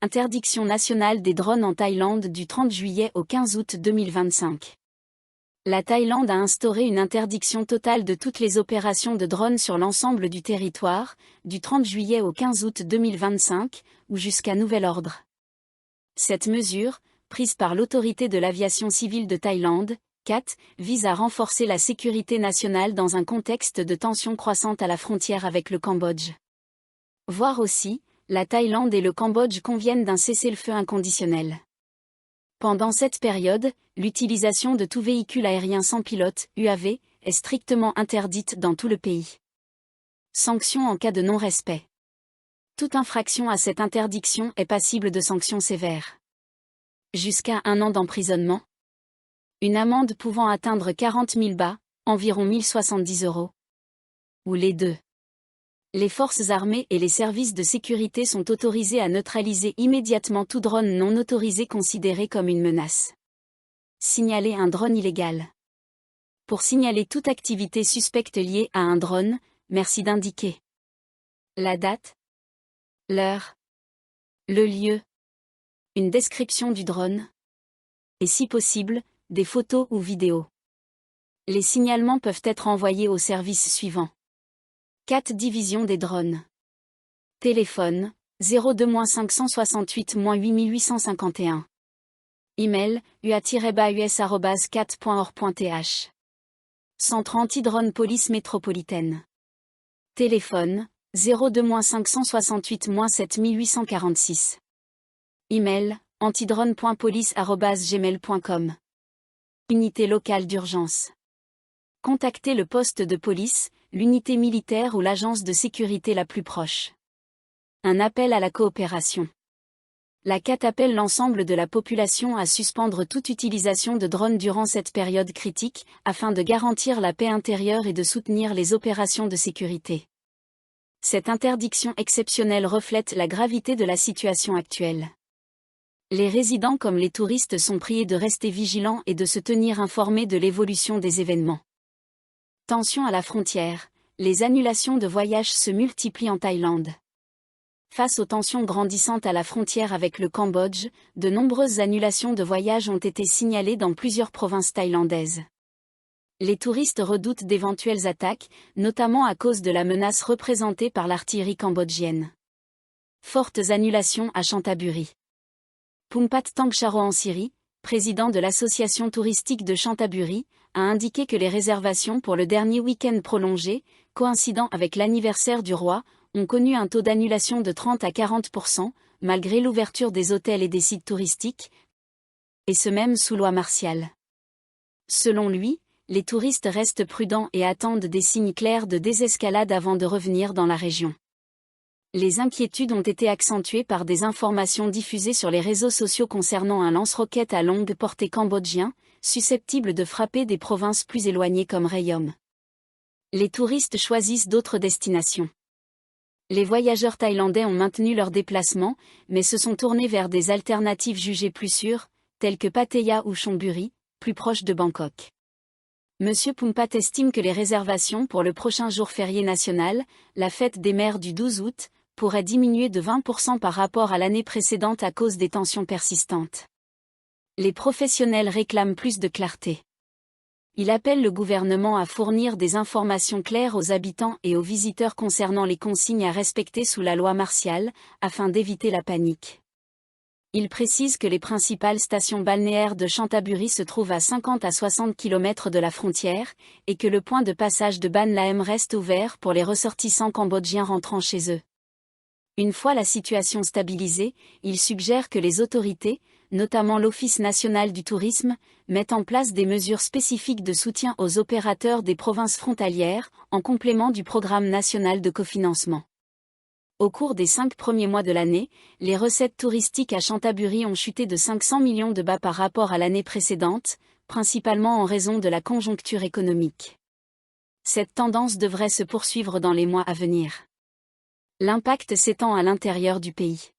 Interdiction nationale des drones en Thaïlande du 30 juillet au 15 août 2025. La Thaïlande a instauré une interdiction totale de toutes les opérations de drones sur l'ensemble du territoire, du 30 juillet au 15 août 2025, ou jusqu'à nouvel ordre. Cette mesure, prise par l'Autorité de l'aviation civile de Thaïlande, CAT, vise à renforcer la sécurité nationale dans un contexte de tensions croissantes à la frontière avec le Cambodge. Voir aussi, la Thaïlande et le Cambodge conviennent d'un cessez-le-feu inconditionnel. Pendant cette période, l'utilisation de tout véhicule aérien sans pilote, UAV, est strictement interdite dans tout le pays. Sanctions en cas de non-respect. Toute infraction à cette interdiction est passible de sanctions sévères. Jusqu'à 1 an d'emprisonnement. Une amende pouvant atteindre 40 000 bahts, environ 1070 €. Ou les deux. Les forces armées et les services de sécurité sont autorisés à neutraliser immédiatement tout drone non autorisé considéré comme une menace. Signaler un drone illégal. Pour signaler toute activité suspecte liée à un drone, merci d'indiquer la date, l'heure, le lieu, une description du drone, et si possible, des photos ou vidéos. Les signalements peuvent être envoyés au service suivant. 4 divisions des drones. Téléphone, 02-568-8851. Email, ua-us@4.org.th. Centre anti-drone police métropolitaine. Téléphone, 02-568-7846. Email, antidrone.police@gmail.com. Unité locale d'urgence. Contactez le poste de police, l'unité militaire ou l'agence de sécurité la plus proche. Un appel à la coopération. La CAT appelle l'ensemble de la population à suspendre toute utilisation de drones durant cette période critique, afin de garantir la paix intérieure et de soutenir les opérations de sécurité. Cette interdiction exceptionnelle reflète la gravité de la situation actuelle. Les résidents comme les touristes sont priés de rester vigilants et de se tenir informés de l'évolution des événements. Tension à la frontière, les annulations de voyages se multiplient en Thaïlande. Face aux tensions grandissantes à la frontière avec le Cambodge, de nombreuses annulations de voyages ont été signalées dans plusieurs provinces thaïlandaises. Les touristes redoutent d'éventuelles attaques, notamment à cause de la menace représentée par l'artillerie cambodgienne. Fortes annulations à Chantaburi. Phumpat Tangcharo Ansiri, président de l'association touristique de Chantaburi, a indiqué que les réservations pour le dernier week-end prolongé, coïncidant avec l'anniversaire du roi, ont connu un taux d'annulation de 30 à 40%, malgré l'ouverture des hôtels et des sites touristiques, et ce même sous loi martiale. Selon lui, les touristes restent prudents et attendent des signes clairs de désescalade avant de revenir dans la région. Les inquiétudes ont été accentuées par des informations diffusées sur les réseaux sociaux concernant un lance-roquettes à longue portée cambodgien, susceptible de frapper des provinces plus éloignées comme Rayong. Les touristes choisissent d'autres destinations. Les voyageurs thaïlandais ont maintenu leurs déplacements, mais se sont tournés vers des alternatives jugées plus sûres, telles que Pattaya ou Chonburi, plus proches de Bangkok. Monsieur Phumpat estime que les réservations pour le prochain jour férié national, la fête des mères du 12 août, pourraient diminuer de 20% par rapport à l'année précédente à cause des tensions persistantes. Les professionnels réclament plus de clarté. Il appelle le gouvernement à fournir des informations claires aux habitants et aux visiteurs concernant les consignes à respecter sous la loi martiale, afin d'éviter la panique. Il précise que les principales stations balnéaires de Chantaburi se trouvent à 50 à 60 km de la frontière, et que le point de passage de Ban Laem reste ouvert pour les ressortissants cambodgiens rentrant chez eux. Une fois la situation stabilisée, il suggère que les autorités, notamment l'Office national du tourisme, mettent en place des mesures spécifiques de soutien aux opérateurs des provinces frontalières, en complément du programme national de cofinancement. Au cours des 5 premiers mois de l'année, les recettes touristiques à Chantaburi ont chuté de 500 millions de bahts par rapport à l'année précédente, principalement en raison de la conjoncture économique. Cette tendance devrait se poursuivre dans les mois à venir. L'impact s'étend à l'intérieur du pays.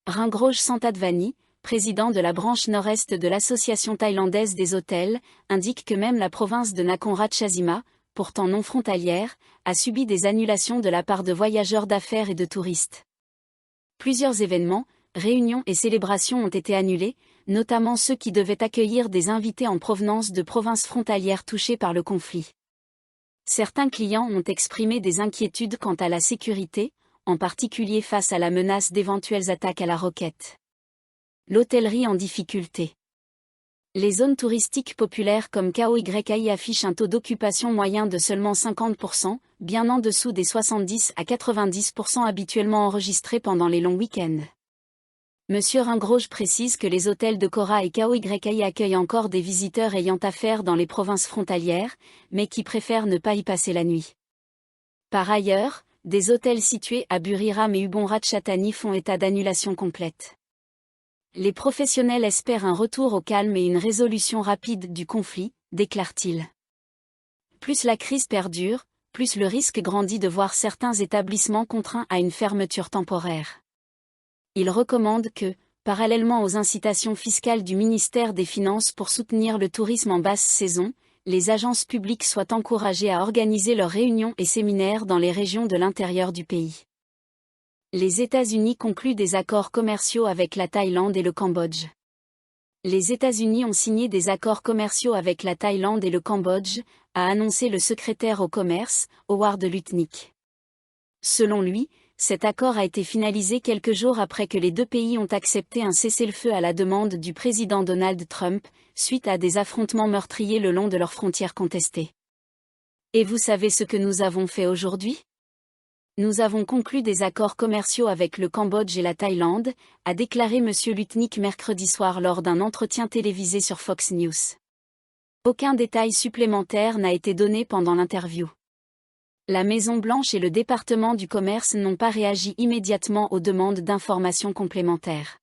Ringroj Santadvani, président de la branche nord-est de l'Association thaïlandaise des hôtels, indique que même la province de Nakhon Ratchasima, pourtant non frontalière, a subi des annulations de la part de voyageurs d'affaires et de touristes. Plusieurs événements, réunions et célébrations ont été annulées, notamment ceux qui devaient accueillir des invités en provenance de provinces frontalières touchées par le conflit. Certains clients ont exprimé des inquiétudes quant à la sécurité, en particulier face à la menace d'éventuelles attaques à la roquette. L'hôtellerie en difficulté. Les zones touristiques populaires comme KOYI affichent un taux d'occupation moyen de seulement 50%, bien en dessous des 70 à 90% habituellement enregistrés pendant les longs week-ends. Monsieur Ringroge précise que les hôtels de Cora et KOYI accueillent encore des visiteurs ayant affaire dans les provinces frontalières, mais qui préfèrent ne pas y passer la nuit. Par ailleurs, des hôtels situés à Buriram et Ubon Ratchathani font état d'annulation complète. Les professionnels espèrent un retour au calme et une résolution rapide du conflit, déclare-t-il. Plus la crise perdure, plus le risque grandit de voir certains établissements contraints à une fermeture temporaire. Il recommande que, parallèlement aux incitations fiscales du ministère des Finances pour soutenir le tourisme en basse saison, les agences publiques soient encouragées à organiser leurs réunions et séminaires dans les régions de l'intérieur du pays. Les États-Unis concluent des accords commerciaux avec la Thaïlande et le Cambodge. Les États-Unis ont signé des accords commerciaux avec la Thaïlande et le Cambodge, a annoncé le secrétaire au commerce, Howard Lutnick. Selon lui, cet accord a été finalisé quelques jours après que les deux pays ont accepté un cessez-le-feu à la demande du président Donald Trump, suite à des affrontements meurtriers le long de leurs frontières contestées. Et vous savez ce que nous avons fait aujourd'hui ? Nous avons conclu des accords commerciaux avec le Cambodge et la Thaïlande, a déclaré M. Lutnick mercredi soir lors d'un entretien télévisé sur Fox News. Aucun détail supplémentaire n'a été donné pendant l'interview. La Maison-Blanche et le département du commerce n'ont pas réagi immédiatement aux demandes d'informations complémentaires.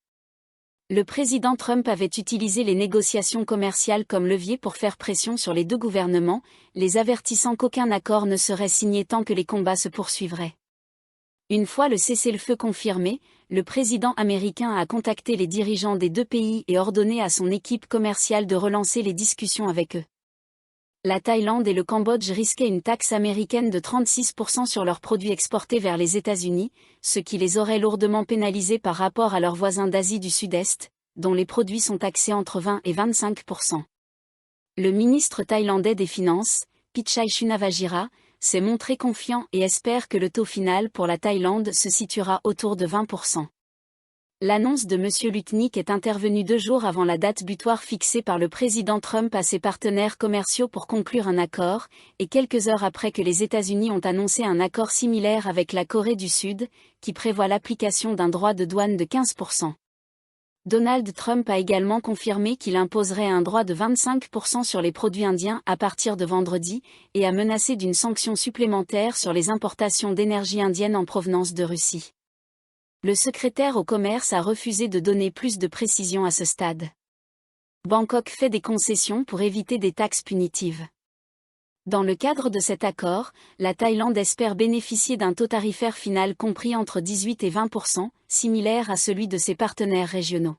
Le président Trump avait utilisé les négociations commerciales comme levier pour faire pression sur les deux gouvernements, les avertissant qu'aucun accord ne serait signé tant que les combats se poursuivraient. Une fois le cessez-le-feu confirmé, le président américain a contacté les dirigeants des deux pays et ordonné à son équipe commerciale de relancer les discussions avec eux. La Thaïlande et le Cambodge risquaient une taxe américaine de 36% sur leurs produits exportés vers les États-Unis, ce qui les aurait lourdement pénalisés par rapport à leurs voisins d'Asie du Sud-Est, dont les produits sont taxés entre 20 et 25%. Le ministre thaïlandais des Finances, Pichai Chunavajira, s'est montré confiant et espère que le taux final pour la Thaïlande se situera autour de 20%. L'annonce de M. Lutnick est intervenue 2 jours avant la date butoir fixée par le président Trump à ses partenaires commerciaux pour conclure un accord, et quelques heures après que les États-Unis ont annoncé un accord similaire avec la Corée du Sud, qui prévoit l'application d'un droit de douane de 15%. Donald Trump a également confirmé qu'il imposerait un droit de 25% sur les produits indiens à partir de vendredi, et a menacé d'une sanction supplémentaire sur les importations d'énergie indienne en provenance de Russie. Le secrétaire au commerce a refusé de donner plus de précisions à ce stade. Bangkok fait des concessions pour éviter des taxes punitives. Dans le cadre de cet accord, la Thaïlande espère bénéficier d'un taux tarifaire final compris entre 18 et 20%, similaire à celui de ses partenaires régionaux.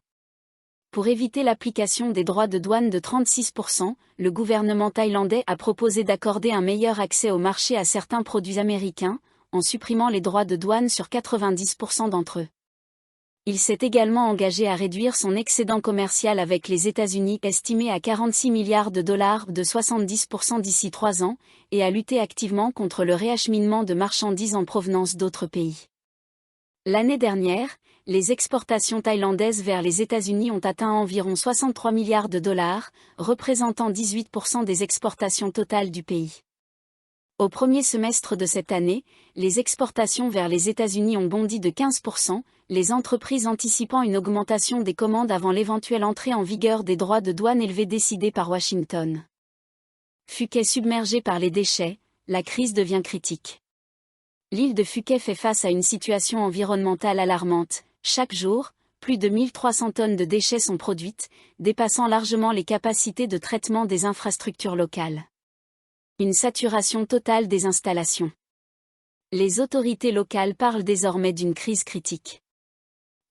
Pour éviter l'application des droits de douane de 36%, le gouvernement thaïlandais a proposé d'accorder un meilleur accès au marché à certains produits américains, en supprimant les droits de douane sur 90% d'entre eux. Il s'est également engagé à réduire son excédent commercial avec les États-Unis estimé à 46 milliards de dollars de 70% d'ici 3 ans, et à lutter activement contre le réacheminement de marchandises en provenance d'autres pays. L'année dernière, les exportations thaïlandaises vers les États-Unis ont atteint environ 63 milliards de dollars, représentant 18% des exportations totales du pays. Au premier semestre de cette année, les exportations vers les États-Unis ont bondi de 15%, les entreprises anticipant une augmentation des commandes avant l'éventuelle entrée en vigueur des droits de douane élevés décidés par Washington. Phuket submergée par les déchets, la crise devient critique. L'île de Phuket fait face à une situation environnementale alarmante. Chaque jour, plus de 1300 tonnes de déchets sont produites, dépassant largement les capacités de traitement des infrastructures locales. Une saturation totale des installations. Les autorités locales parlent désormais d'une crise critique.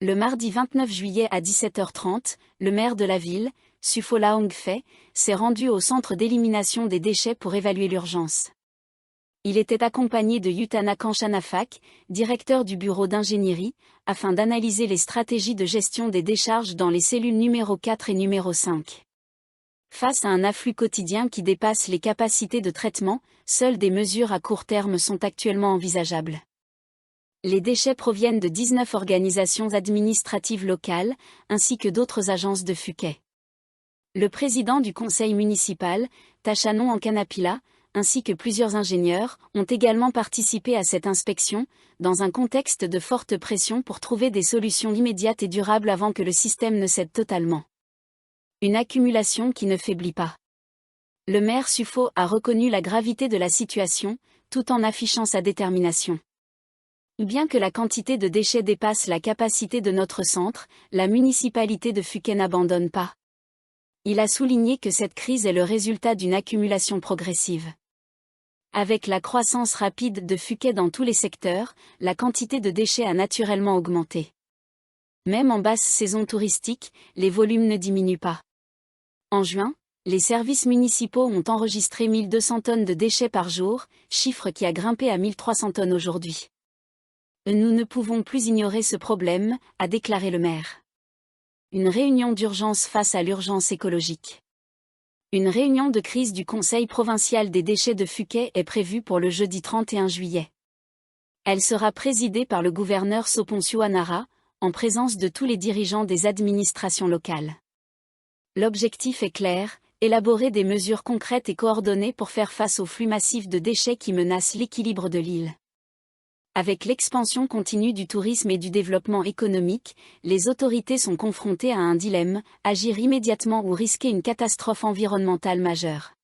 Le mardi 29 juillet à 17h30, le maire de la ville, Suphola Ongfei, s'est rendu au centre d'élimination des déchets pour évaluer l'urgence. Il était accompagné de Yutana Kanchanafak, directeur du bureau d'ingénierie, afin d'analyser les stratégies de gestion des décharges dans les cellules numéro 4 et numéro 5. Face à un afflux quotidien qui dépasse les capacités de traitement, seules des mesures à court terme sont actuellement envisageables. Les déchets proviennent de 19 organisations administratives locales, ainsi que d'autres agences de Phuket. Le président du conseil municipal, Tachanon Ankanapila, ainsi que plusieurs ingénieurs, ont également participé à cette inspection, dans un contexte de forte pression pour trouver des solutions immédiates et durables avant que le système ne cède totalement. Une accumulation qui ne faiblit pas. Le maire Sufo a reconnu la gravité de la situation, tout en affichant sa détermination. Bien que la quantité de déchets dépasse la capacité de notre centre, la municipalité de Phuket n'abandonne pas. Il a souligné que cette crise est le résultat d'une accumulation progressive. Avec la croissance rapide de Phuket dans tous les secteurs, la quantité de déchets a naturellement augmenté. Même en basse saison touristique, les volumes ne diminuent pas. En juin, les services municipaux ont enregistré 1200 tonnes de déchets par jour, chiffre qui a grimpé à 1300 tonnes aujourd'hui. Nous ne pouvons plus ignorer ce problème, a déclaré le maire. Une réunion d'urgence face à l'urgence écologique. Une réunion de crise du Conseil provincial des déchets de Phuket est prévue pour le jeudi 31 juillet. Elle sera présidée par le gouverneur Soponciu Anara, en présence de tous les dirigeants des administrations locales. L'objectif est clair, élaborer des mesures concrètes et coordonnées pour faire face au flux massif de déchets qui menacent l'équilibre de l'île. Avec l'expansion continue du tourisme et du développement économique, les autorités sont confrontées à un dilemme, agir immédiatement ou risquer une catastrophe environnementale majeure.